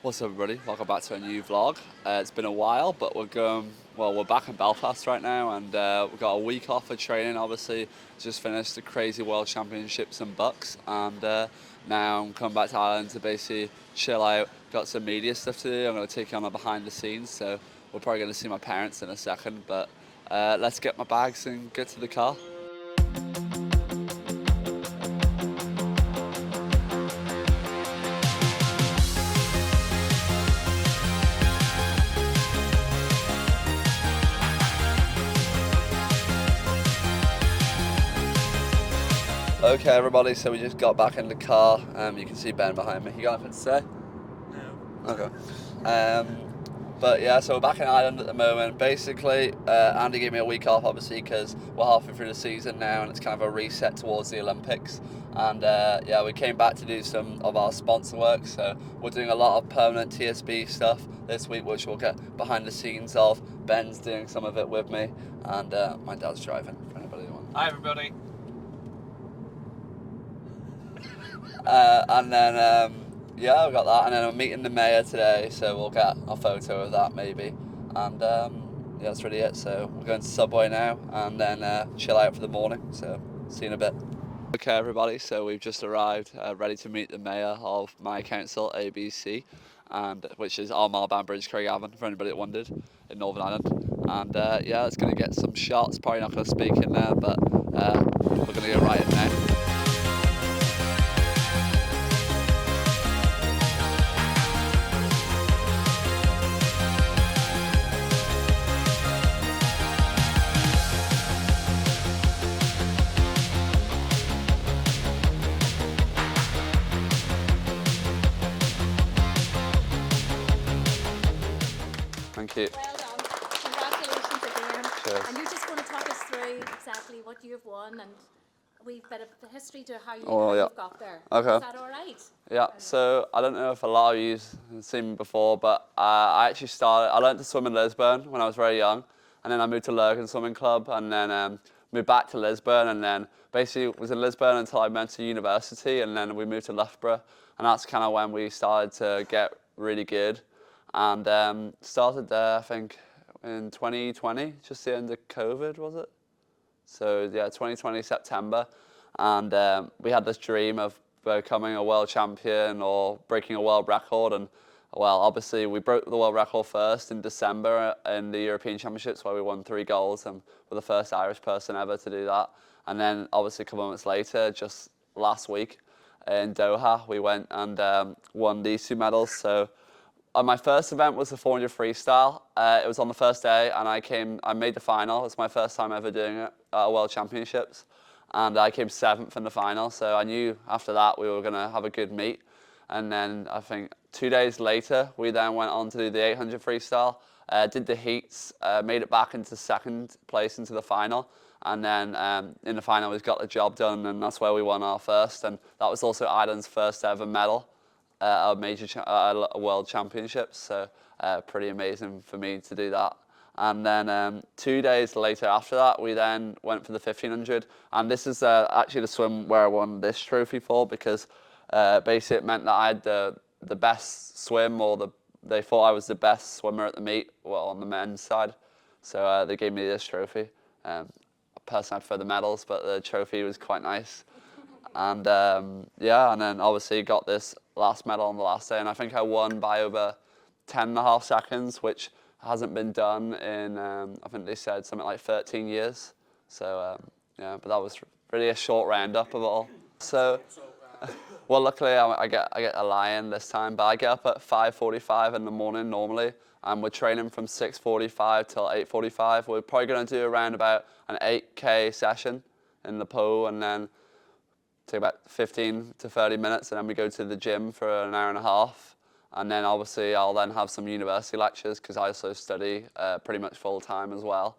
What's up, everybody? Welcome back to a new vlog. It's been a while, but we're back in Belfast right now, and we've got a week off of training. Obviously, just finished the crazy World Championships in Bucks, and now I'm coming back to Ireland to basically chill out. Got some media stuff to do. I'm going to take you on a behind the scenes, so we're probably going to see my parents in a second. But let's get my bags and get to the car. Okay, everybody, so we just got back in the car. You can see Ben behind me. You got anything to say? No. Okay. But yeah, so we're back in Ireland at the moment. Basically, Andy gave me a week off, obviously, because we're halfway through the season now, and it's kind of a reset towards the Olympics. And yeah, we came back to do some of our sponsor work. So we're doing a lot of permanent TSB stuff this week, which we'll get behind the scenes of. Ben's doing some of it with me, and my dad's driving. For anybody who wants. Hi, everybody. And then yeah, we got that, and then I'm meeting the mayor today, so we'll get a photo of that maybe. And yeah, that's really it. So we're going to Subway now, and then chill out for the morning. So see you in a bit. Okay, everybody. So we've just arrived, ready to meet the mayor of my council, ABC, and which is Armagh, Banbridge, Craigavon, for anybody that wondered, in Northern Ireland. And yeah, it's going to get some shots. Probably not going to speak in there, but we're going to get right in now. Thank you. Well done. Congratulations again. Cheers. And you're just going to talk us through exactly what you've won and a wee bit of the history to how, Yeah. you've got there. Okay. Is that all right? Yeah, so I don't know if a lot of you have seen me before, but I learned to swim in Lisbon when I was very young, and then I moved to Lurgan Swimming Club, and then moved back to Lisbon, and then basically was in Lisbon until I went to university, and then we moved to Loughborough, and that's kind of when we started to get really good, and started there, I think, in 2020, just the end of COVID, was it? So yeah, 2020 September, and we had this dream of becoming a world champion or breaking a world record, and well, obviously we broke the world record first in December in the European Championships where we won 3 golds and were the first Irish person ever to do that. And then obviously a couple of months later, just last week in Doha, we went and won these 2 medals. So my first event was the 400 freestyle. It was on the first day, and I made the final. It's my first time ever doing it at World Championships, and I came 7th in the final. So I knew after that we were going to have a good meet. And then I think 2 days later, we then went on to do the 800 freestyle, did the heats, made it back into 2nd place into the final. And then in the final, we got the job done, and that's where we won our first. And that was also Ireland's first ever medal. A world championships, so pretty amazing for me to do that. And then 2 days later after that, we then went for the 1500, and this is actually the swim where I won this trophy for, because basically it meant that I had the best swim, or they thought I was the best swimmer at the meet, well, on the men's side, so they gave me this trophy. Personally, I'd prefer the medals, but the trophy was quite nice. And yeah, and then obviously got this last medal on the last day, and I think I won by over 10.5 seconds, which hasn't been done in, I think they said something like 13 years. So yeah, but that was really a short roundup of it all. So, well, luckily I get a lie-in this time, but I get up at 5:45 in the morning normally, and we're training from 6:45 till 8:45. We're probably going to do around about an 8K session in the pool, and then take about 15 to 30 minutes, and then we go to the gym for an hour and a half. And then obviously I'll then have some university lectures, because I also study pretty much full time as well.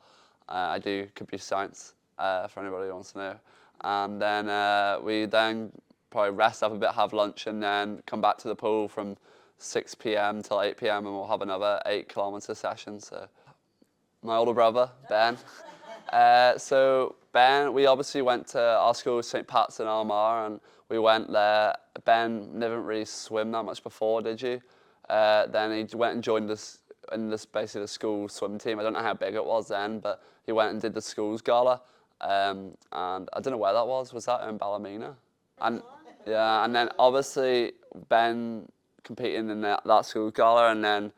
I do computer science, for anybody who wants to know. And then we then probably rest up a bit, have lunch, and then come back to the pool from 6 p.m. till 8 p.m. and we'll have another 8-kilometer session. So my older brother, Ben. So Ben, we obviously went to our school, St. Pat's in Armagh, and we went there. Ben, never really swim that much before, did you? then he went and joined us in basically the school swim team. I don't know how big it was then, but he went and did the school's gala. And I don't know where that was. Was that in Ballymena? And yeah, and then obviously Ben competing in that school gala, and then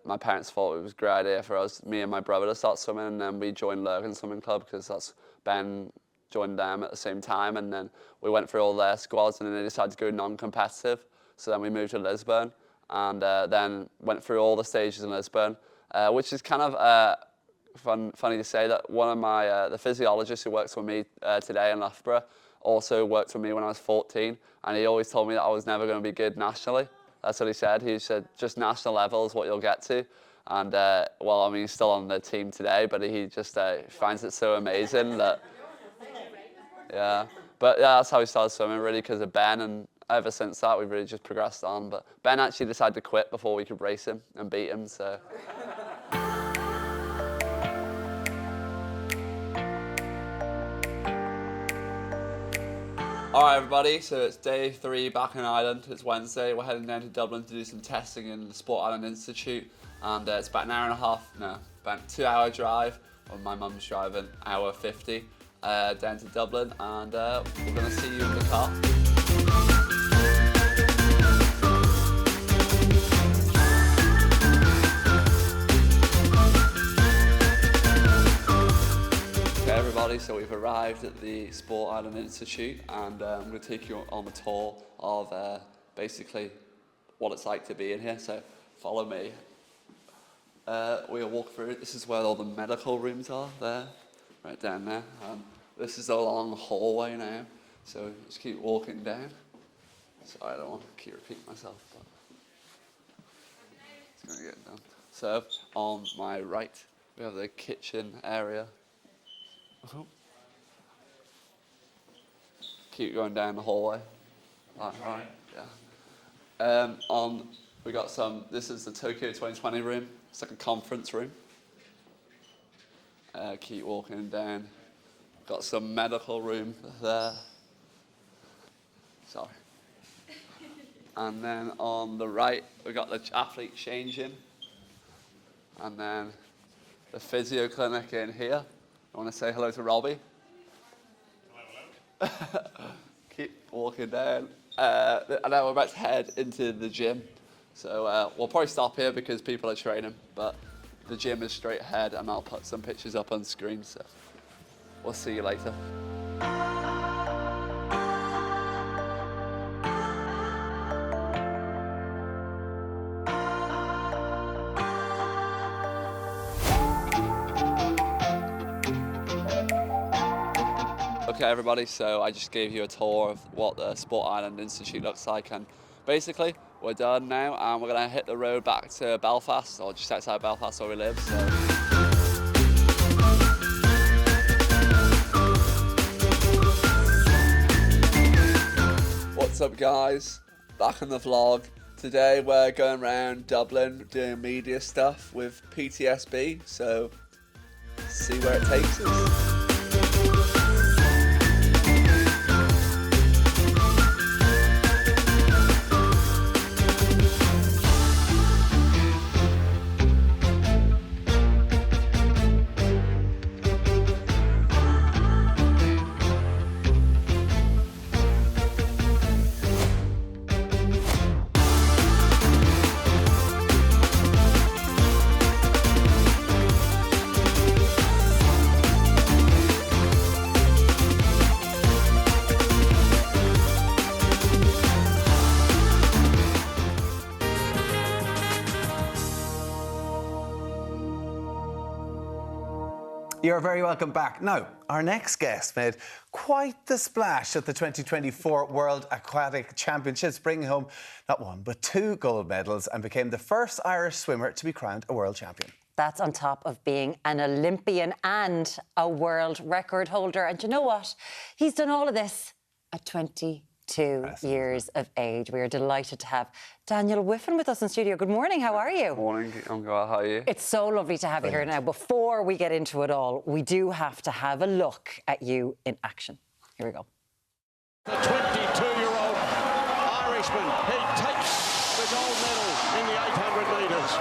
my parents thought it was a great idea for us, me and my brother, to start swimming, and then we joined Lurgan Swimming Club because that's Ben joined them at the same time, and then we went through all their squads, and then they decided to go non-competitive. So then we moved to Lisbon, and then went through all the stages in Lisbon, which is kind of funny to say that one of my the physiologists who works with me today in Loughborough also worked with me when I was 14, and he always told me that I was never going to be good nationally. That's what he said. He said just national level is what you'll get to. And well, I mean, he's still on the team today, but he just finds it so amazing that, yeah. But yeah, that's how he started swimming, really, because of Ben, and ever since that, we've really just progressed on. But Ben actually decided to quit before we could race him and beat him, so. All right, everybody, so it's day 3 back in Ireland. It's Wednesday. We're heading down to Dublin to do some testing in the Sport Island Institute. And it's about an hour and a half, no, about a 2-hour drive. Well, my mum's driving, hour 50, down to Dublin. And we're going to see you in the car. Everybody, so we've arrived at the Sport Island Institute, and I'm going to take you on the tour of basically what it's like to be in here, so follow me. We'll walk through. This is where all the medical rooms are, there, right down there. This is a long hallway now, so just keep walking down. Sorry, I don't want to keep repeating myself, but it's going to get done. So on my right, we have the kitchen area. Keep going down the hallway. Right, yeah. We got some. This is the Tokyo 2020 room. It's like a conference room. Keep walking down. Got some medical room there. Sorry. And then on the right, we got the athlete changing. And then the physio clinic in here. I want to say hello to Robbie. Hello, hello. Keep walking down. And now we're about to head into the gym. So we'll probably stop here because people are training, but the gym is straight ahead, and I'll put some pictures up on screen, so we'll see you later. Okay, everybody, so I just gave you a tour of what the Sport Island Institute looks like, and basically we're done now, and we're going to hit the road back to Belfast, or just outside Belfast where we live. So. What's up, guys? Back in the vlog. Today we're going around Dublin doing media stuff with PTSB, so see where it takes us. You're very welcome back. Now, our next guest made quite the splash at the 2024 World Aquatic Championships, bringing home not 1 but 2 gold medals, and became the first Irish swimmer to be crowned a world champion. That's on top of being an Olympian and a world record holder. And you know what? He's done all of this at 22 years of age. We are delighted to have Daniel Wiffen with us in studio. Good morning, how are you? Morning, I'm good, how are you? It's so lovely to have you here now. Before we get into it all, we do have to have a look at you in action. Here we go. The 22-year-old Irishman, he takes the gold medal in the 800 metres.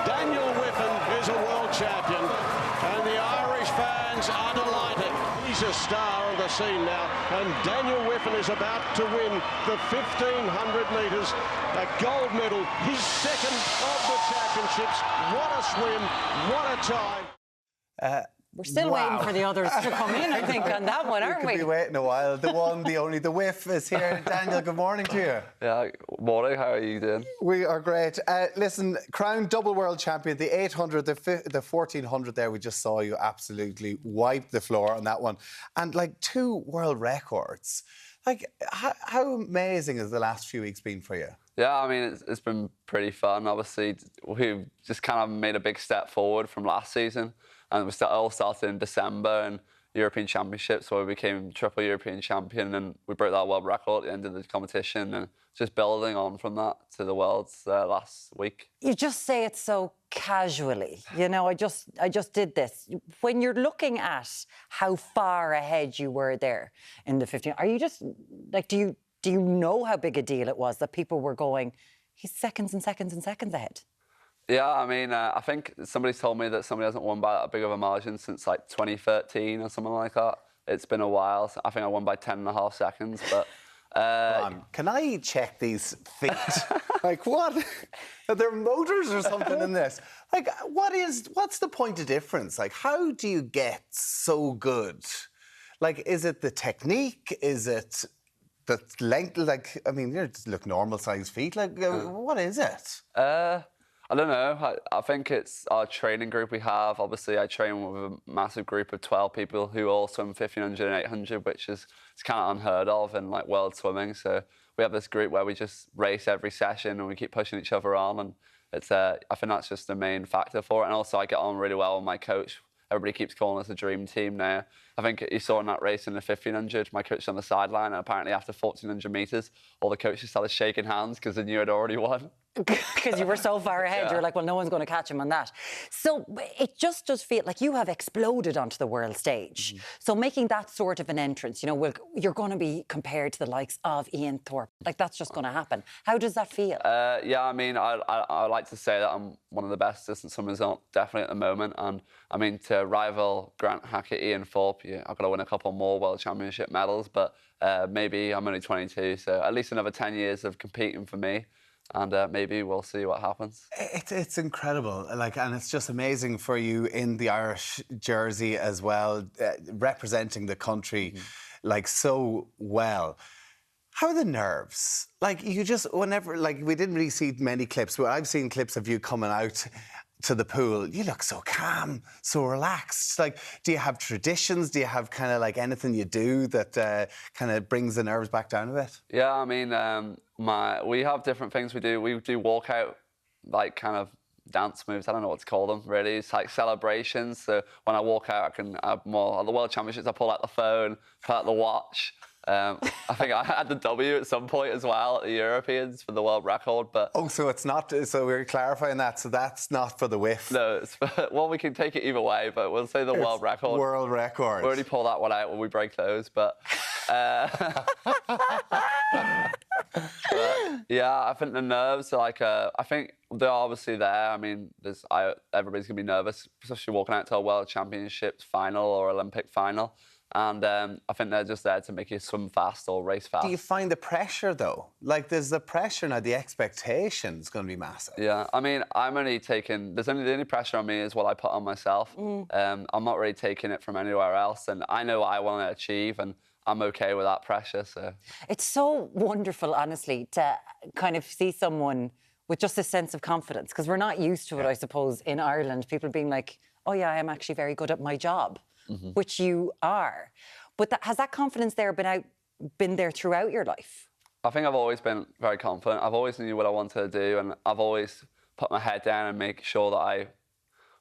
Daniel Wiffen is a world champion, and the Irish fans are delighted. He's a star on the scene now, and Daniel Wiffen is about to win the 1500 metres, a gold medal, his second of the championships. What a swim, what a time. We're still waiting for the others to come in, I think, on that one, aren't we? We could be waiting a while. The one, the only, the whiff is here. Daniel, good morning to you. Yeah, morning. How are you doing? We are great. Listen, crowned double world champion, the 800, the 1400 there, we just saw you absolutely wipe the floor on that one. And like 2 world records. Like, how amazing has the last few weeks been for you? Yeah, I mean, it's been pretty fun. Obviously, we've just kind of made a big step forward from last season. And we all started in December in European Championships, where we became triple European champion, and we broke that world record at the end of the competition, and just building on from that to the Worlds last week. You just say it so casually. You know, I just did this. When you're looking at how far ahead you were there in the 15, are you just like, do you know how big a deal it was that people were going, he's seconds and seconds and seconds ahead? Yeah, I mean, I think somebody's told me that somebody hasn't won by that big of a margin since like 2013 or something like that. It's been a while. I think I won by 10.5 seconds, but... Can I check these feet? Like, what? Are there motors or something in this? Like, what's the point of difference? Like, how do you get so good? Like, is it the technique? Is it the length? Like, I mean, you just look normal-sized feet. Like, what is it? I don't know. I think it's our training group we have. Obviously, I train with a massive group of 12 people who all swim 1500 and 800, which is it's kind of unheard of in like world swimming. So we have this group where we just race every session and we keep pushing each other on. And it's I think that's just the main factor for it. And also, I get on really well with my coach. Everybody keeps calling us a dream team now. I think you saw in that race in the 1500, my coach was on the sideline, and apparently after 1400 metres, all the coaches started shaking hands because they knew I'd already won. Because you were so far ahead, Yeah. You're like, well, no one's going to catch him on that. So it just does feel like you have exploded onto the world stage. So making that sort of an entrance, you know, you're going to be compared to the likes of Ian Thorpe. Like, that's just going to happen. How does that feel? Yeah, I mean, I like to say that I'm one of the best distance swimmers on, definitely at the moment. And I mean, to rival Grant Hackett, Ian Thorpe, yeah, I've got to win a couple more World Championship medals. But maybe I'm only 22, so at least another 10 years of competing for me. And maybe we'll see what happens. It's incredible, like, and it's just amazing for you in the Irish jersey as well, representing the country like so well. How are the nerves? Like, you just, whenever, like, we didn't really see many clips, but I've seen clips of you coming out to the pool. You look so calm, so relaxed. Like, do you have traditions? Do you have kind of like anything you do that kind of brings the nerves back down a bit? Yeah, I mean, we have different things we do. We do walkout, like, kind of dance moves. I don't know what to call them, really. It's like celebrations. So when I walk out, I can have more. At the World Championships, I pull out the phone, pull out the watch. I think I had the W at some point as well at the Europeans for the world record, but... Oh, so it's not, so we're clarifying that, so that's not for the whiff. No, it's well, we can take it either way, but we'll say the world record. World record. We already pull that one out when we break those, but... but yeah, I think the nerves are like, I think they're obviously there. I mean, everybody's going to be nervous, especially walking out to a World Championships final or Olympic final. And I think they're just there to make you swim fast or race fast. Do you find the pressure, though? Like, there's the pressure now, the expectation's going to be massive. Yeah, I mean, the only pressure on me is what I put on myself. I'm not really taking it from anywhere else, and I know what I want to achieve, and I'm okay with that pressure, so... It's so wonderful, honestly, to kind of see someone with just a sense of confidence, because we're not used to it, I suppose, in Ireland, people being like, oh yeah, I am actually very good at my job. Which you are. But has that confidence there been there throughout your life? I think I've always been very confident. I've always knew what I wanted to do, and I've always put my head down and make sure that I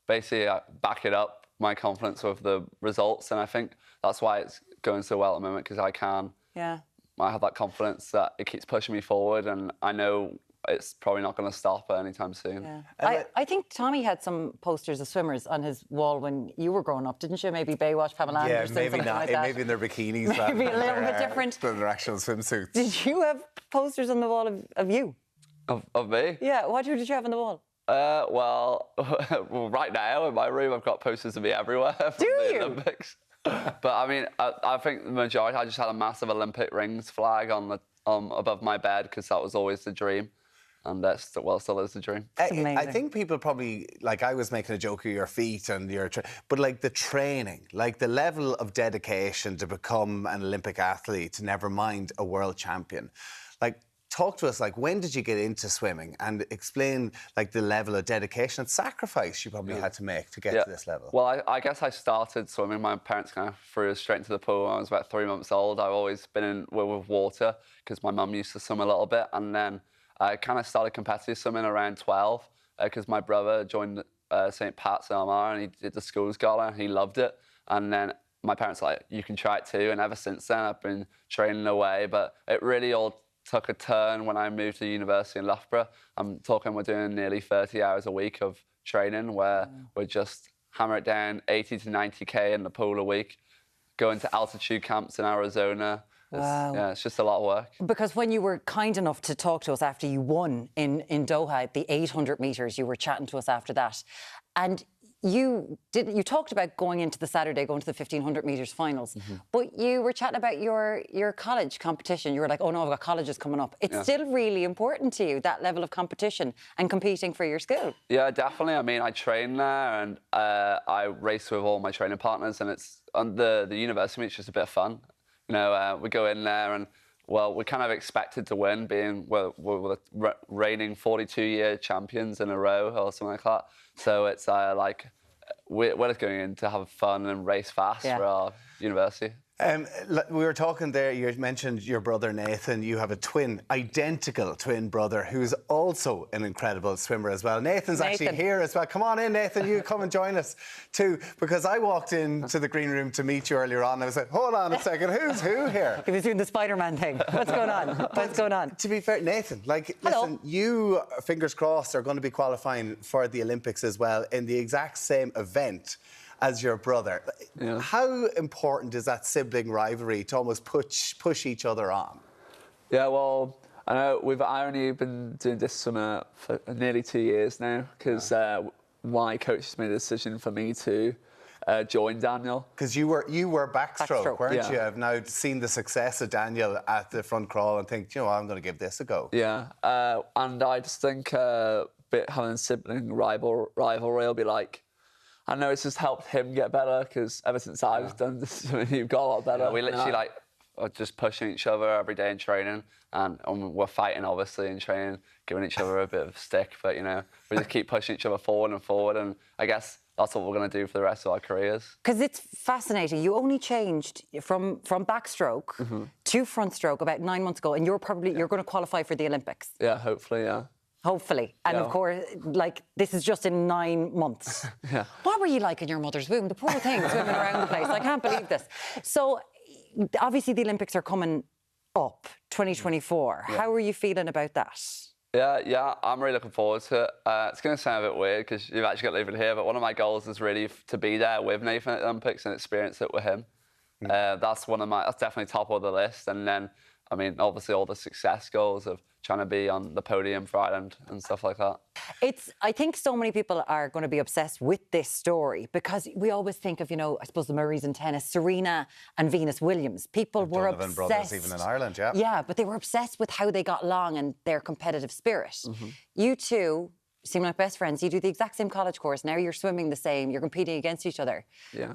basically back it up, my confidence with the results. And I think that's why it's going so well at the moment, because I have that confidence that it keeps pushing me forward, and I know it's probably not going to stop anytime soon. Yeah. I think Tommy had some posters of swimmers on his wall when you were growing up, didn't you? Maybe Baywatch, Pamela Anderson, maybe something not. like that. Maybe in their bikinis. Maybe a little bit different. Than their actual swimsuits. Did you have posters on the wall of you? Of me? Yeah, what would you have on the wall? Well, right now in my room, I've got posters of me everywhere from Do the you? Olympics. But I mean, I think the majority, I just had a massive Olympic rings flag on the above my bed because that was always the dream. And that's still is the dream. I amazing. think people probably, like, I was making a joke of your feet and but like the training, like the level of dedication to become an Olympic athlete, never mind a world champion. Like, talk to us, like, when did you get into swimming, and explain like the level of dedication and sacrifice you probably had to make to get to this level. Well, I guess I started swimming. My parents kind of threw us straight into the pool when I was about 3 months old. I've always been in with water because my mum used to swim a little bit, and then I kind of started competitive swimming around 12 because my brother joined St. Pat's in Armagh and he did the schools gala and he loved it. And then my parents were like, you can try it too. And ever since then, I've been training away. But it really all took a turn when I moved to university in Loughborough. I'm talking we're doing nearly 30 hours a week of training where we're just hammer it down 80 to 90K in the pool a week, going to altitude camps in Arizona. Wow. Yeah, it's just a lot of work. Because when you were kind enough to talk to us after you won in Doha, the 800 metres, you were chatting to us after that. And you talked about going into the Saturday, going to the 1500 metres finals, but you were chatting about your college competition. You were like, oh no, I've got colleges coming up. It's still really important to you, that level of competition and competing for your school. Yeah, definitely. I mean, I train there and I race with all my training partners, and it's on the university meet's just a bit of fun. You know, we go in there and, well, we're kind of expected to win, being we're the reigning 42-year champions in a row or something like that. So it's like we're just going in to have fun and race fast for our university. We were talking there, you mentioned your brother Nathan. You have a identical twin brother who's also an incredible swimmer as well. Nathan's actually here as well. Come on in, Nathan, you come and join us too. Because I walked into the green room to meet you earlier on and I was like, hold on a second, who's who here? He was doing the Spider-Man thing. What's going on? What's going on? To be fair, Nathan, like, Hello. listen, you, fingers crossed, are going to be qualifying for the Olympics as well in the exact same event as your brother. Yeah. How important is that sibling rivalry to almost push each other on? Yeah, well, I know I only been doing this summer for nearly 2 years now because my coach has made a decision for me to join Daniel. Because you were backstroke, weren't you? I've now seen the success of Daniel at the front crawl and think, you know, I'm going to give this a go. Yeah, and I just think having sibling rivalry will be like, I know it's just helped him get better because ever since I've done this, you've got a lot better. Yeah, we literally are just pushing each other every day in training, and we're fighting obviously in training, giving each other a bit of stick, but you know, we just keep pushing each other forward and forward, and I guess that's what we're going to do for the rest of our careers. Because it's fascinating. You only changed from backstroke to front stroke about 9 months ago, and you're going to qualify for the Olympics. Yeah, hopefully, yeah. Hopefully. And of course, like, this is just in 9 months. Yeah. What were you like in your mother's womb? The poor thing swimming around the place. I can't believe this. So, obviously, the Olympics are coming up, 2024. Yeah. How are you feeling about that? Yeah, I'm really looking forward to it. It's going to sound a bit weird because you've actually got Nathan here, but one of my goals is really to be there with Nathan at the Olympics and experience it with him. That's definitely top of the list. And then, I mean, obviously all the success goals of trying to be on the podium for Ireland and stuff like that. I think so many people are going to be obsessed with this story because we always think of, you know, I suppose the Murrays in tennis, Serena and Venus Williams. People were Donovan obsessed. brothers, even in Ireland, yeah. Yeah, but they were obsessed with how they got along and their competitive spirit. You two seem like best friends. You do the exact same college course. Now you're swimming the same. You're competing against each other. Yeah.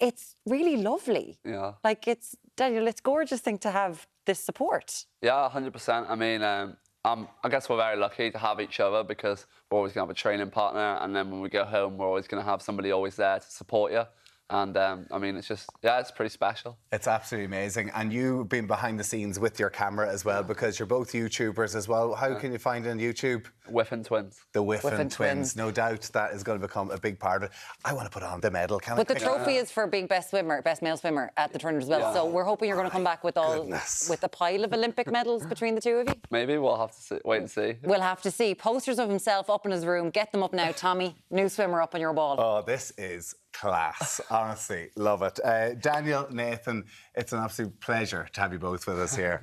It's really lovely. Yeah. Like, Daniel, it's a gorgeous thing to have this support. Yeah, 100%. I mean, I guess we're very lucky to have each other because we're always going to have a training partner, and then when we go home, we're always going to have somebody always there to support you. And I mean, it's pretty special. It's absolutely amazing. And you've been behind the scenes with your camera as well because you're both YouTubers as well. How can you find it on YouTube? Wiffen twins. The Wiffen Wiffen twins. twins. No doubt that is going to become a big part of it. I want to put on the medal. Can I? But the trophy is for being best male swimmer at the tournament as well. Yeah. So we're hoping you're going to come back with a pile of Olympic medals between the two of you. Maybe we'll have to wait and see. We'll have to see. Posters of himself up in his room. Get them up now, Tommy. New swimmer up on your wall. Oh, this is class. Honestly, love it. Daniel, Nathan, it's an absolute pleasure to have you both with us here.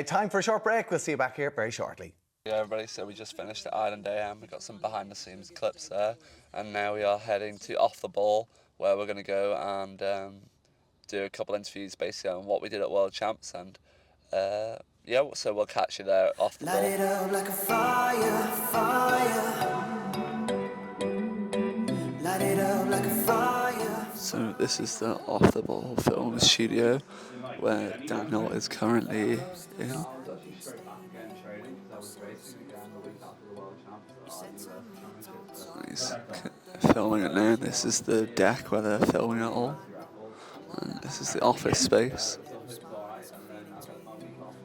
Time for a short break. We'll see you back here very shortly. Yeah, everybody, so we just finished at Ireland AM. We got some behind the scenes clips there, and now we are heading to Off the Ball, where we're going to go and do a couple interviews basically on what we did at World Champs, and yeah, so we'll catch you there off the ball. Light it up like a fire, fire. Light it up like a fire. So this is the Off the Ball film studio where Daniel is currently in. He's filming it now. This is the deck where they're filming it all. And this is the office space.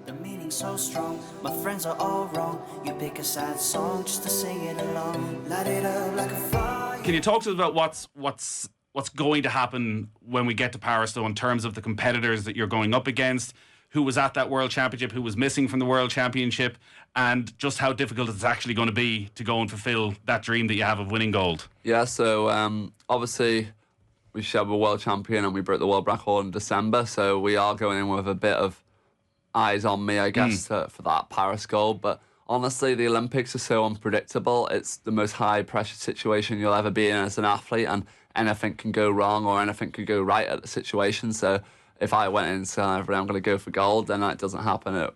The meaning's so strong, my friends are all wrong. You pick a sad song just to sing it along. Light it up like a fire. Can you talk to us about what's going to happen when we get to Paris, though, in terms of the competitors that you're going up against, who was at that World Championship, who was missing from the World Championship, and just how difficult it's actually going to be to go and fulfil that dream that you have of winning gold? Yeah, so obviously we shared with world champion and we broke the world record in December, so we are going in with a bit of eyes on me, I guess, for that Paris gold. But honestly, the Olympics are so unpredictable. It's the most high-pressure situation you'll ever be in as an athlete, and anything can go wrong or anything could go right at the situation. So if I went in and said, I'm going to go for gold, then that doesn't happen.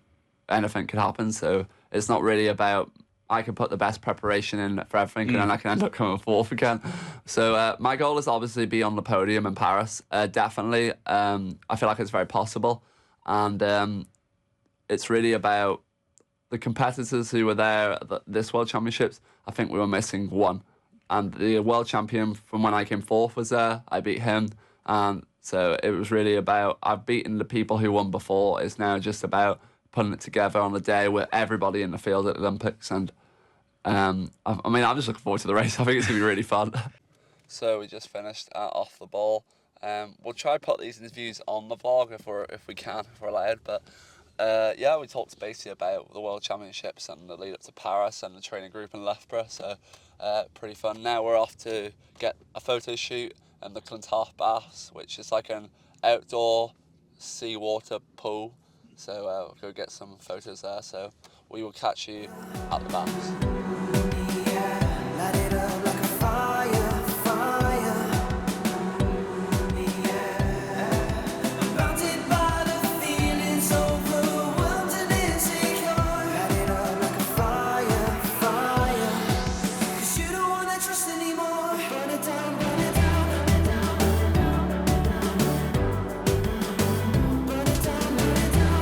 Anything could happen. So it's not really about, I can put the best preparation in for everything and then I can end up coming fourth again. So my goal is obviously be on the podium in Paris. Definitely. I feel like it's very possible. And it's really about the competitors who were there at this World Championships. I think we were missing one. And the world champion from when I came fourth was there. I beat him. And so it was really about, I've beaten the people who won before. It's now just about putting it together on the day with everybody in the field at the Olympics. And I mean, I'm just looking forward to the race. I think it's going to be really fun. So we just finished Off the Ball. We'll try to put these interviews on the vlog if we're allowed. But yeah, we talked basically about the World Championships and the lead up to Paris and the training group in Loughborough. So pretty fun. Now we're off to get a photo shoot in the Clontarf Baths, which is like an outdoor seawater pool. So we'll go get some photos there. So we will catch you at the baths. Yeah, light it up like a fire, fire. Yeah, I'm bounded by the feelings, overwhelmed and insecure. Light it up like a fire, fire. 'Cause you don't wanna trust anymore. Burn it down, burn it down. Burn it down, burn it down.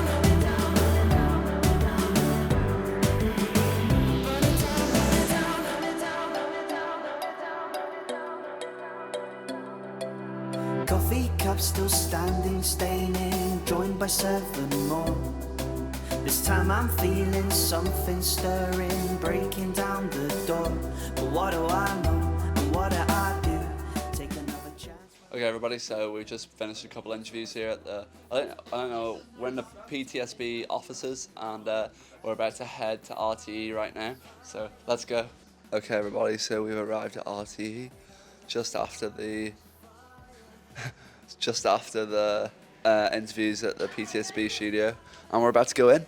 Coffee cup still standing, staining, joined by 7 more. This time I'm feeling something stirring, breaking down the door. But what do I know, and what do I do? Take another chance. Okay, everybody, so we just finished a couple interviews here at the, I don't know, we're in the PTSB offices, and we're about to head to RTE right now, so let's go. Okay, everybody, so we've arrived at RTE just after the interviews at the PTSB studio, and we're about to go in.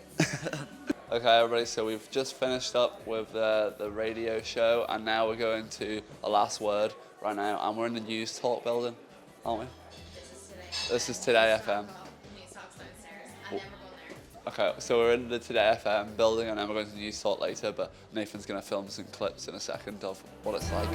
Okay, everybody, so we've just finished up with the radio show, and now we're going to a last word right now, and we're in the News Talk building, aren't we? This is Today FM. Okay, so we're in the Today FM building, and then we're going to News Talk later, but Nathan's going to film some clips in a second of what it's like.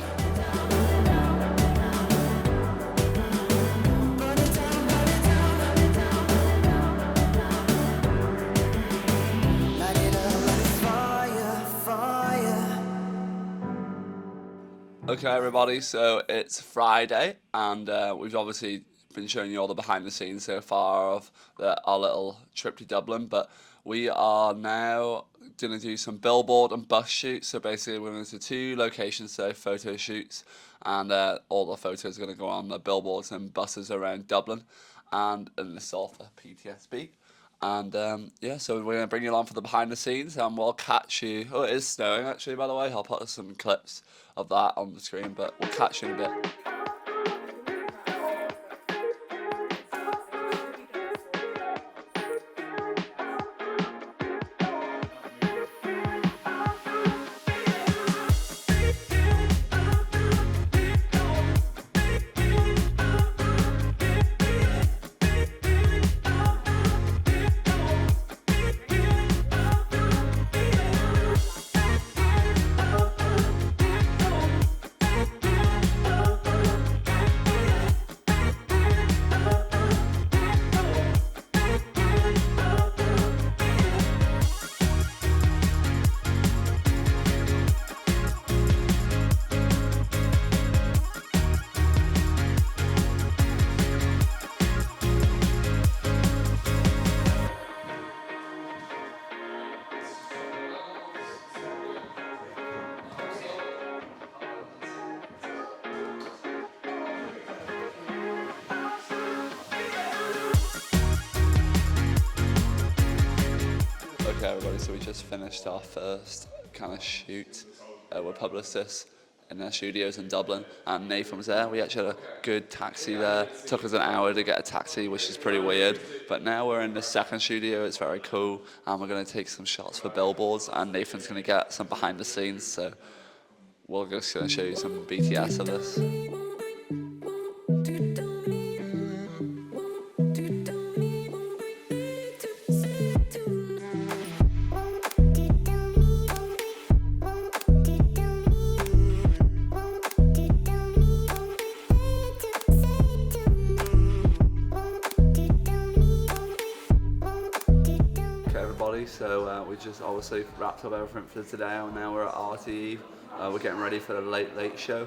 Okay, everybody, so it's Friday, and we've obviously been showing you all the behind the scenes so far of our little trip to Dublin, but we are now going to do some billboard and bus shoots. So basically we're going to 2 locations today, photo shoots, and all the photos are going to go on the billboards and buses around Dublin, and this is all for PTSB. And yeah, so we're going to bring you along for the behind the scenes, and we'll catch you. Oh, it is snowing actually, by the way. I'll put some clips of that on the screen, but we'll catch you in a bit. Okay, everybody, so we just finished our first kind of shoot with publicists in their studios in Dublin, and Nathan was there. We actually had a good taxi there. Took us an hour to get a taxi, which is pretty weird. But now we're in the second studio. It's very cool, and we're going to take some shots for billboards, and Nathan's going to get some behind the scenes. So we're just going to show you some BTS of this. So we just obviously wrapped up everything for today, and now we're at RTE. We're getting ready for the Late Show,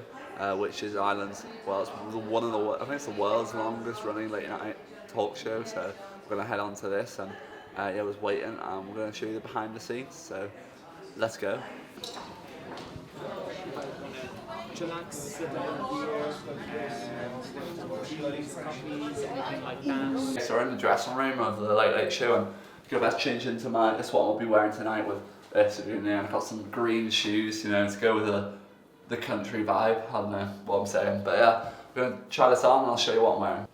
which is Ireland's, well, it's one of the, I think it's the world's longest running late night talk show. So we're gonna head on to this, and yeah, I was waiting, and we're gonna show you the behind the scenes. So let's go. Chillax, sit down here, teas, coffees, anything like that. So we're in the dressing room of the Late Show, and let's change into that's what I'll be wearing tonight with this. In there, I've got some green shoes, you know, to go with the country vibe. I don't know what I'm saying, but yeah, we're gonna try this on and I'll show you what I'm wearing.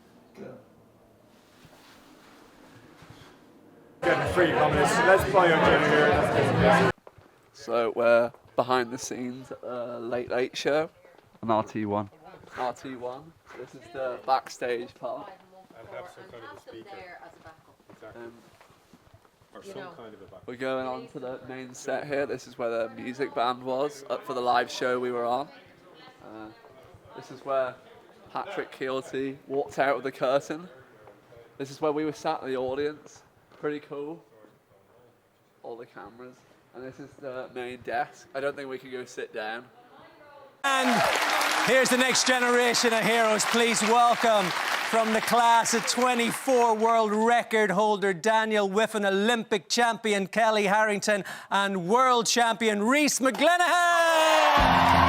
Getting free combination. Let's play our game here. So we're behind the scenes at the Late Show on RT1. RT1. This is the backstage part. We're going on to the main set here. This is where the music band was up for the live show we were on. This is where Patrick Keelty walked out of the curtain. This is where we were sat in the audience. Pretty cool. All the cameras. And this is the main desk. I don't think we can go sit down. And here's the next generation of heroes. Please welcome, from the class of 24, world record holder Daniel Wiffen, Olympic champion Kelly Harrington, and world champion Rhys McGlynaghan.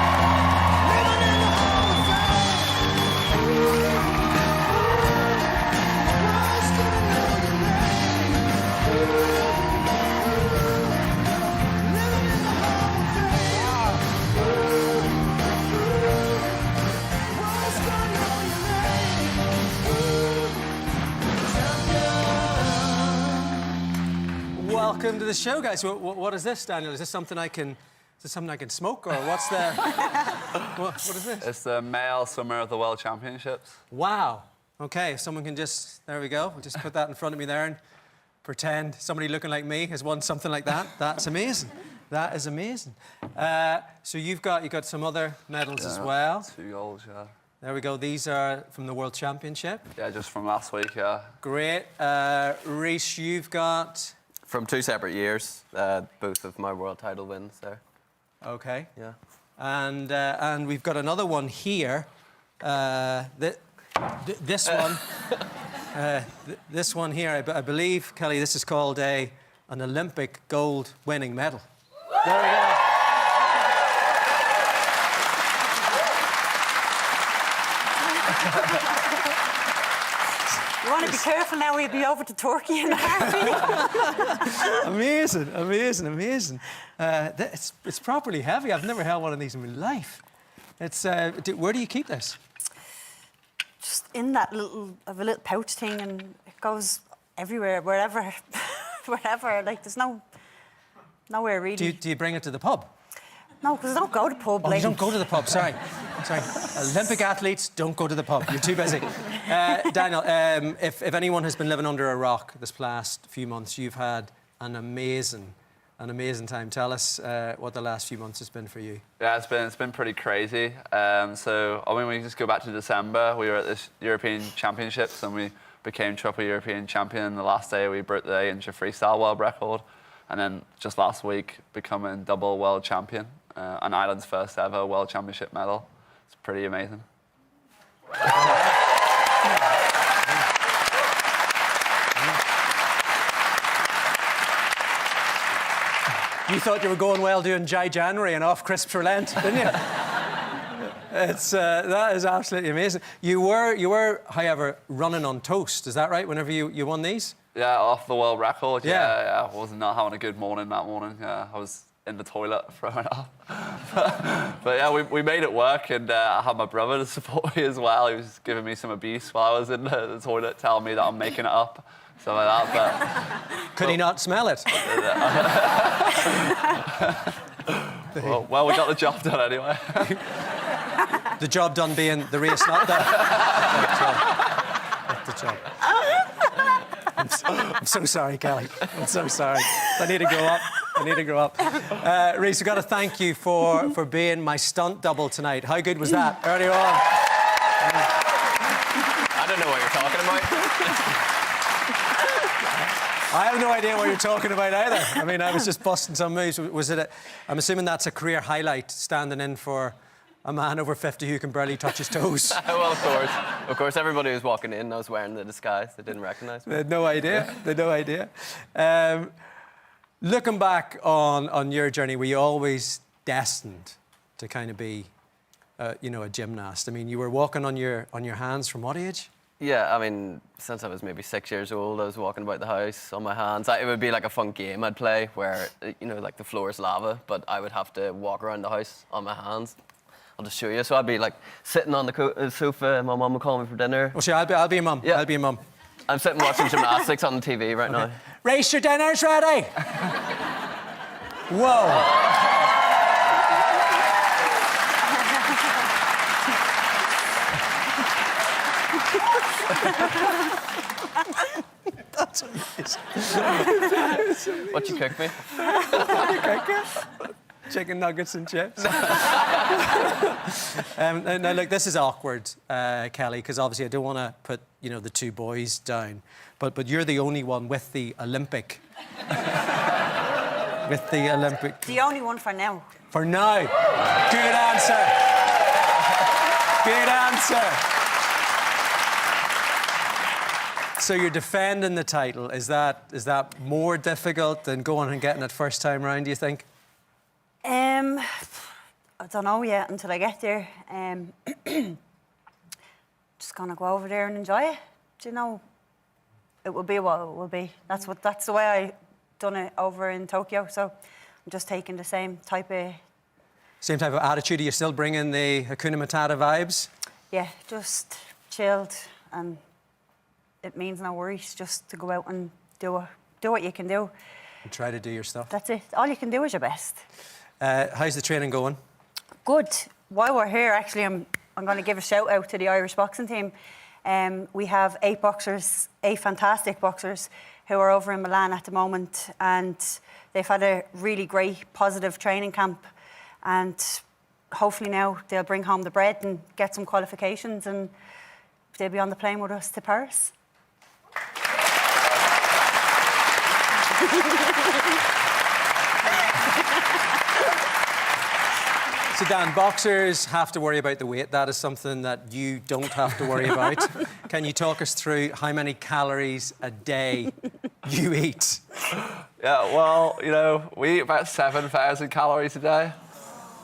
Welcome to the show, guys. What is this, Daniel? Is this something I can smoke, or what's the? what is this? It's the male swimmer of the World Championships. Wow. Okay, if someone can just, there we go. We'll just put that in front of me there and pretend somebody looking like me has won something like that. That's amazing. That is amazing. So you've got some other medals as well. 2 golds, yeah. There we go. These are from the World Championship. Yeah, just from last week, yeah. Great. Rhys, you've got. From 2 separate years, both of my world title wins there. Okay. Yeah. And we've got another one here. This one. This one here, I believe, Kelly, this is called an Olympic gold winning medal. There we go. You want to be careful now, we'll be over to Turkey in a heartbeat. Amazing, amazing, amazing. It's properly heavy. I've never held one of these in my life. Where do you keep this? Just in that little pouch thing, and it goes everywhere, wherever, wherever. Like, there's nowhere really. Do you bring it to the pub? No, because I don't go to the pub. Oh, like. you don't go to the pub, sorry. Olympic athletes don't go to the pub. You're too busy. Daniel, if anyone has been living under a rock this last few months, you've had an amazing time. Tell us what the last few months has been for you. Yeah, it's been pretty crazy. So, I mean, we just go back to December. We were at this European Championships and we became triple European champion. The last day we broke the 8-inch freestyle world record. And then just last week, becoming double world champion. And Ireland's first ever world championship medal. It's pretty amazing. You thought you were going well doing Dry January and off crisps for Lent, didn't you? That is absolutely amazing. You were, however, running on toast. Is that right? Whenever you won these. Yeah, off the world record. Yeah. Yeah. I was not having a good morning that morning. Yeah, I was in the toilet throwing up. but yeah, we made it work, and I had my brother to support me as well. He was giving me some abuse while I was in the toilet, telling me that I'm making it up, stuff like that. But Could he not smell it? well, we got the job done anyway. The job done being the race not done. The job. I'm so sorry, Kelly. I'm so sorry. I need to grow up. Reece, we've got to thank you for being my stunt double tonight. How good was that earlier on? I don't know what you're talking about. I have no idea what you're talking about either. I mean, I was just busting some moves. I'm assuming that's a career highlight, standing in for a man over 50 who can barely touch his toes. Well, of course, everybody was walking in. I was wearing the disguise. They didn't recognise me. They had no idea. Looking back on your journey, were you always destined to kind of be, a gymnast? I mean, you were walking on your hands from what age? Yeah, I mean, since I was maybe 6 years old, I was walking about the house on my hands. It would be like a fun game I'd play where, like the floor is lava, but I would have to walk around the house on my hands. I'll just show you. So I'd be like sitting on the sofa, and my mum would call me for dinner. Well, sure, I'll be your mum. Yeah. I'll be your mum. I'm sitting watching gymnastics on the TV right now. Race, your dinner's ready. Whoa. That's amazing. What you cook me? Chicken nuggets and chips. Now, look, this is awkward, Kelly, because obviously I don't want to put, the two boys down. But you're the only one with the Olympic. The only one for now. For now. Good answer. Good answer. So you're defending the title. Is that more difficult than going and getting it first time round, do you think? I don't know yet until I get there. Just gonna go over there and enjoy it. Do you know? It will be what it will be. That's the way I done it over in Tokyo. So I'm just taking the same type of attitude. Are you still bringing the Hakuna Matata vibes? Yeah, just chilled, and it means no worries. Just to go out and do what you can do. And try to do your stuff. That's it. All you can do is your best. How's the training going? Good. While we're here, actually, I'm going to give a shout out to the Irish boxing team. We have 8 boxers, 8 fantastic boxers, who are over in Milan at the moment, and they've had a really great, positive training camp, and hopefully now they'll bring home the bread and get some qualifications, and they'll be on the plane with us to Paris. So, Dan, boxers have to worry about the weight. That is something that you don't have to worry about. Can you talk us through how many calories a day you eat? Yeah, well, we eat about 7,000 calories a day.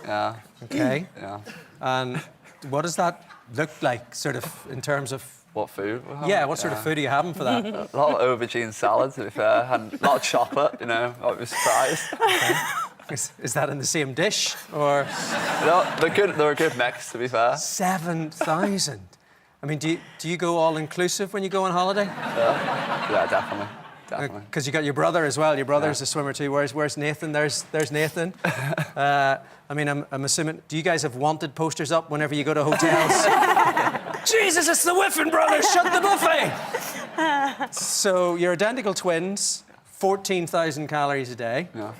Yeah. Okay. Yeah. And what does that look like, sort of, in terms of... What food? Yeah, what sort of food are you having for that? A lot of aubergine salad, to be fair, and a lot of chocolate, I was surprised. Okay. Is that in the same dish, or...? No, they're a good mix, to be fair. 7,000? I mean, do you go all-inclusive when you go on holiday? Yeah, definitely. Because you got your brother as well. Your brother's a swimmer too. Where's Nathan? There's Nathan. I mean, I'm assuming... Do you guys have wanted posters up whenever you go to hotels? Jesus, it's the Wiffen brothers! Shut the buffet! So you're identical twins, 14,000 calories a day. Yeah.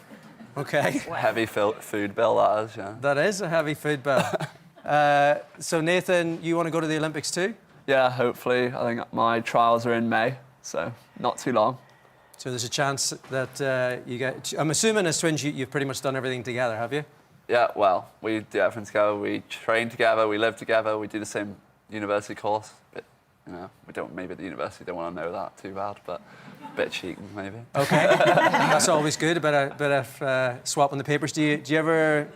Okay. Heavy food bill, that is, yeah. That is a heavy food bill. So, Nathan, you want to go to the Olympics too? Yeah, hopefully. I think my trials are in May, so not too long. So there's a chance that you get... I'm assuming as twins you've pretty much done everything together, have you? Yeah, well, we do everything together. We train together, we live together, we do the same university course. But, maybe the university don't want to know that too bad, but a bit cheating, maybe. Okay. That's always good, a bit of swapping the papers. Do you ever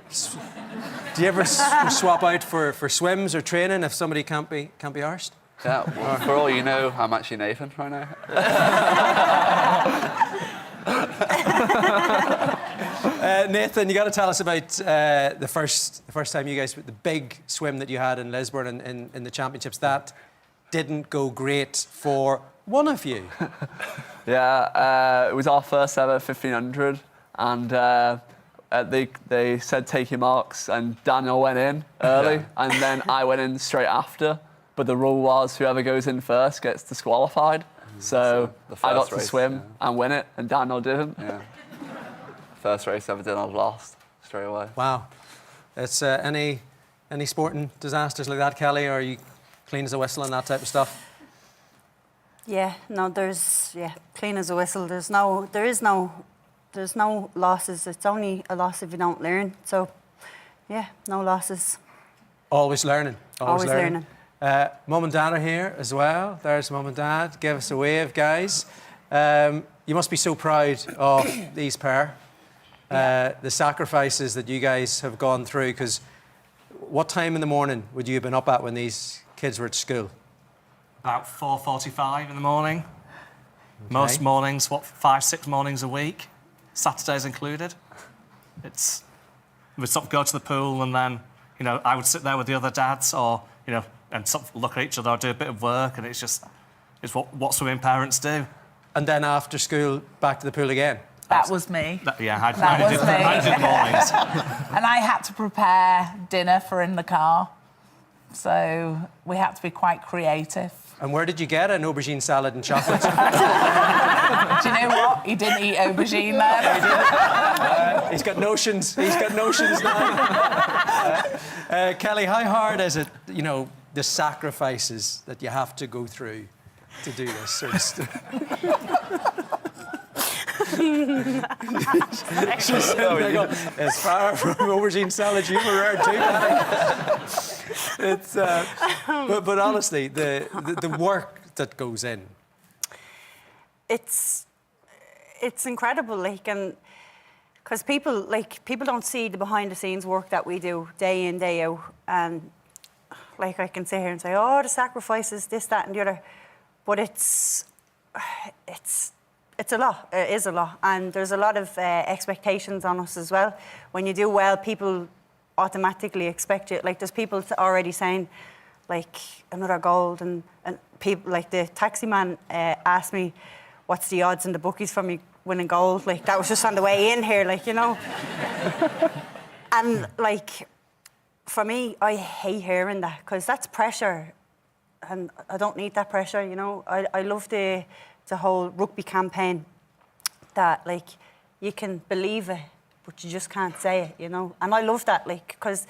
swap out for swims or training if somebody can't be arsed? Yeah, well, for all you know, I'm actually Nathan right now. Nathan, you got to tell us about the first time you guys, the big swim that you had in Lisbon in the championships. That didn't go great for one of you. Yeah, it was our first ever 1500, and they said take your marks, and Daniel went in early, and then I went in straight after. But the rule was whoever goes in first gets disqualified. So I got to swim and win it, and Daniel didn't. Yeah. First race ever done, I've lost straight away. Wow. It's any sporting disasters like that, Kelly? Or are you clean as a whistle and that type of stuff? Yeah, no, clean as a whistle. There's no losses. It's only a loss if you don't learn. So, yeah, no losses. Always learning. Always learning. Mum and Dad are here as well. There's Mum and Dad. Give us a wave, guys. You must be so proud of these pair. The sacrifices that you guys have gone through, because what time in the morning would you have been up at when these kids were at school? About 4:45 in the morning. Okay. Most mornings, 5-6 mornings a week, Saturdays included. We'd sort of go to the pool, and then, I would sit there with the other dads, or, and sort of look at each other, or do a bit of work, and it's what swimming parents do. And then after school, back to the pool again? That was me. I did mornings. And I had to prepare dinner for in the car. So we had to be quite creative. And where did you get an aubergine salad and chocolate? Do you know what? He didn't eat aubergine there. He's got notions. He's got notions now. Kelly, how hard is it, the sacrifices that you have to go through to do this sort of stuff? She's sitting there going, as far from aubergine salad, you were too, Danny. It's, but honestly, the work that goes in. It's incredible, and because people don't see the behind the scenes work that we do day in, day out, and I can sit here and say, oh, the sacrifices, this, that, and the other, but it's a lot. It is a lot, and there's a lot of expectations on us as well. When you do well, people automatically expect you. There's people already saying, another gold, and people the taxi man asked me, "What's the odds in the bookies for me winning gold?" That was just on the way in here, And for me, I hate hearing that, because that's pressure, and I don't need that pressure. I love the whole rugby campaign, that you can believe it, but you just can't say it, and I love that, because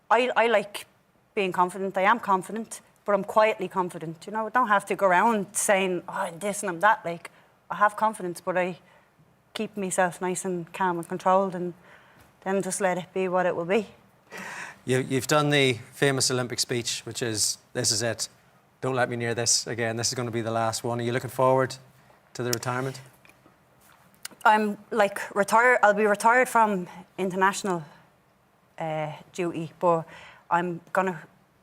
I like being confident. I am confident, but I'm quietly confident. I don't have to go around saying, oh, I'm this and I'm that. I have confidence, but I keep myself nice and calm and controlled, and then just let it be what it will be. You've done the famous Olympic speech, which is, "This is it. Don't let me near this again. This is going to be the last one." Are you looking forward to the retirement? I'm retired. I'll be retired from international duty, but I'm gonna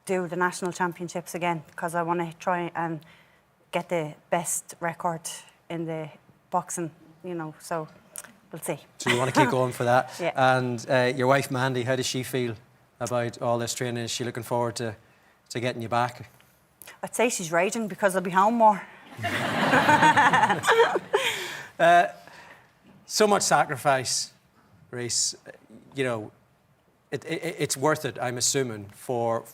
do the national championships again, because I want to try and get the best record in the boxing. So we'll see. So you want to keep going for that? Yeah. And your wife Mandy, how does she feel about all this training? Is she looking forward to getting you back? I'd say she's raging, because I'll be home more. So much sacrifice, Reece. It's worth it, I'm assuming, for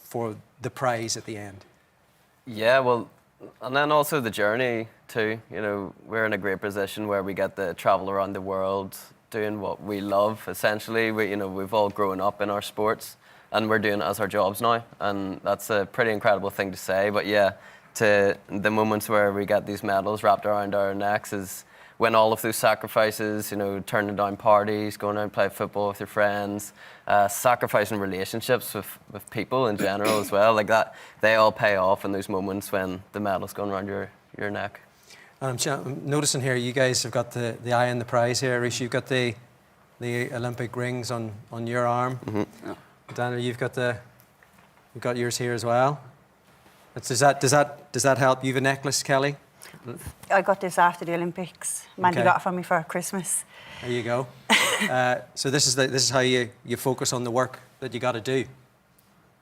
the prize at the end. Yeah, well, and then also the journey too. We're in a great position where we get to travel around the world doing what we love. Essentially, we've all grown up in our sports, and we're doing it as our jobs now, and that's a pretty incredible thing to say. But yeah, to the moments where we get these medals wrapped around our necks is when all of those sacrifices, turning down parties, going out and play football with your friends, sacrificing relationships with people in general as well, that, they all pay off in those moments when the medal's going around your neck. And I'm noticing here, you guys have got the eye on the prize here. Reece, you've got the Olympic rings on your arm. Mm-hmm. Yeah. Daniel, you've got yours here as well. Does that help? You have a necklace, Kelly? I got this after the Olympics. Mandy Okay. got it for me for Christmas. There you go. So this is how you focus on the work that you got to do.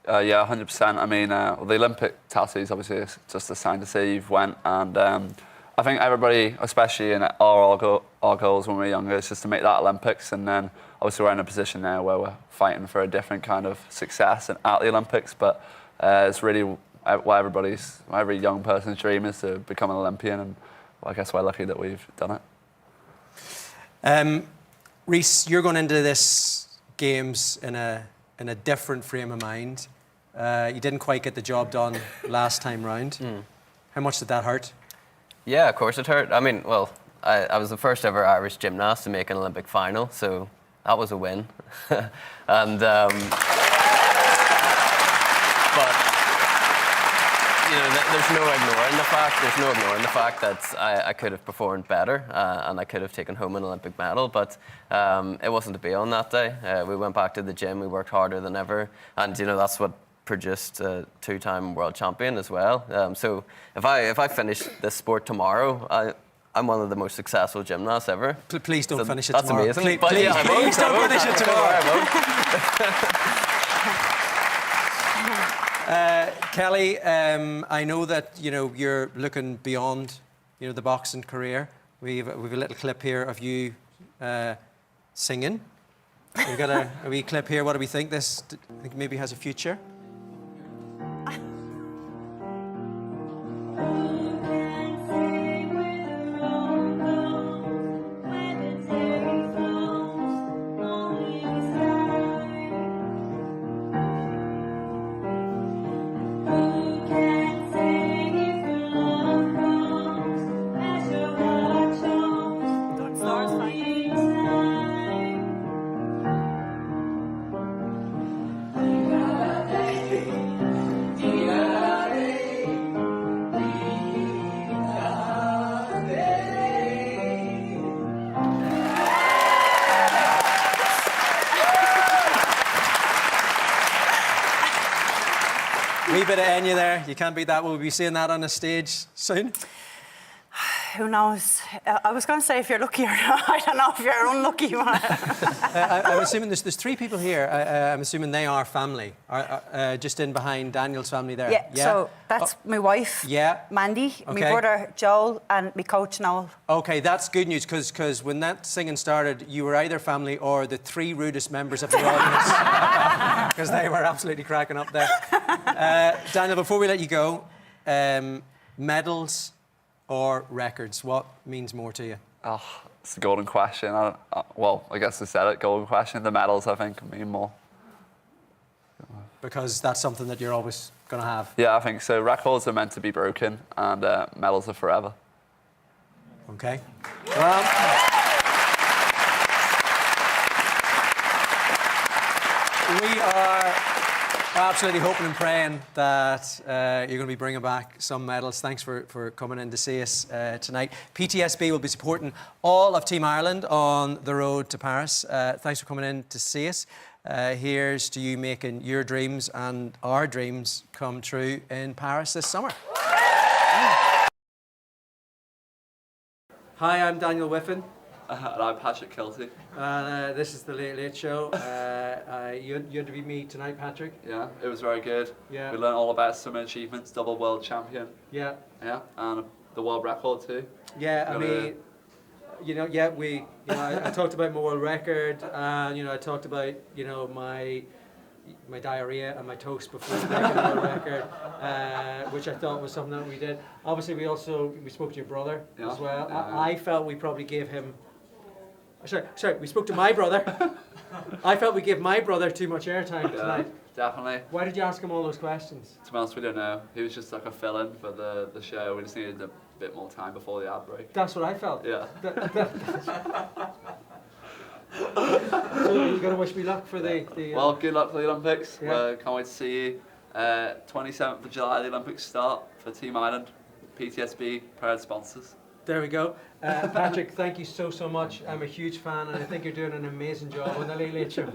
Yeah, 100%. I mean, the Olympic tattoos obviously is just a sign to say you've went, and I think everybody, especially in our goals when we were younger, is just to make that Olympics, and then obviously we're in a position now where we're fighting for a different kind of success at the Olympics, but it's really what every young person's dream is, to become an Olympian, and well, I guess we're lucky that we've done it. Rhys, you're going into this games in a different frame of mind. You didn't quite get the job done last time round. How much did that hurt? Yeah, of course it hurt. I mean, well, I was the first ever Irish gymnast to make an Olympic final, so that was a win. And but you know, there's no ignoring the fact that I could have performed better and I could have taken home an Olympic medal, but it wasn't to be on that day. We went back to the gym, we worked harder than ever, and you know, that's what produced a two-time world champion as well. So if I finish this sport tomorrow, I'm one of the most successful gymnasts ever. Please don't finish it that's tomorrow. That's amazing. Please, Yeah, please don't finish it tomorrow. Kelly, I know that you're looking beyond the boxing career. We've a little clip here of you singing. We've got a wee clip here. What do we think? This I think maybe has a future. Wee bit of Enya there. You can't beat that. Will we be seeing that on the stage soon? Who knows? I was going to say if you're lucky or not. I don't know if you're unlucky. I'm assuming there's three people here. I'm assuming they are family. Just in behind Daniel's family there. Yeah, so that's my wife, Mandy, my brother Joel, and my coach Noel. Okay, that's good news, because when that singing started, you were either family or the three rudest members of the audience, because they were absolutely cracking up there. Daniel, before we let you go, medals or records, what means more to you? Oh, it's a golden question. Well, I guess I said it, golden question. The medals, I think, mean more. Because that's something that you're always going to have? Yeah, I think so. Records are meant to be broken, and medals are forever. Okay. Well, we are absolutely hoping and praying that you're going to be bringing back some medals. Thanks for coming in to see us tonight. PTSB will be supporting all of Team Ireland on the road to Paris. Thanks for coming in to see us. Here's to you making your dreams and our dreams come true in Paris this summer. Hi, I'm Daniel Wiffen. And I'm Patrick Kilty. This is the Late Late Show. You interviewed me tonight, Patrick. Yeah, it was very good. Yeah. We learned all about swimming achievements, double world champion. Yeah. Yeah, and the world record too. Yeah, I mean, I talked about my world record, and I talked about my diarrhea and my toast before breaking the world record, which I thought was something that we did. Obviously, we spoke to your brother as well. I felt we probably gave him. Sorry, we spoke to my brother. I felt we gave my brother too much airtime tonight. Definitely. Why did you ask him all those questions? To be honest, we don't know. He was just like a fill-in for the show. We just needed a bit more time before the ad break. That's what I felt. Yeah. So you're going to wish me luck for the Well, good luck for the Olympics. Yeah. Can't wait to see you. 27th of July, the Olympics start for Team Ireland. PTSB, proud sponsors. There we go. Patrick, thank you so much. I'm a huge fan, and I think you're doing an amazing job on the Late Late Show.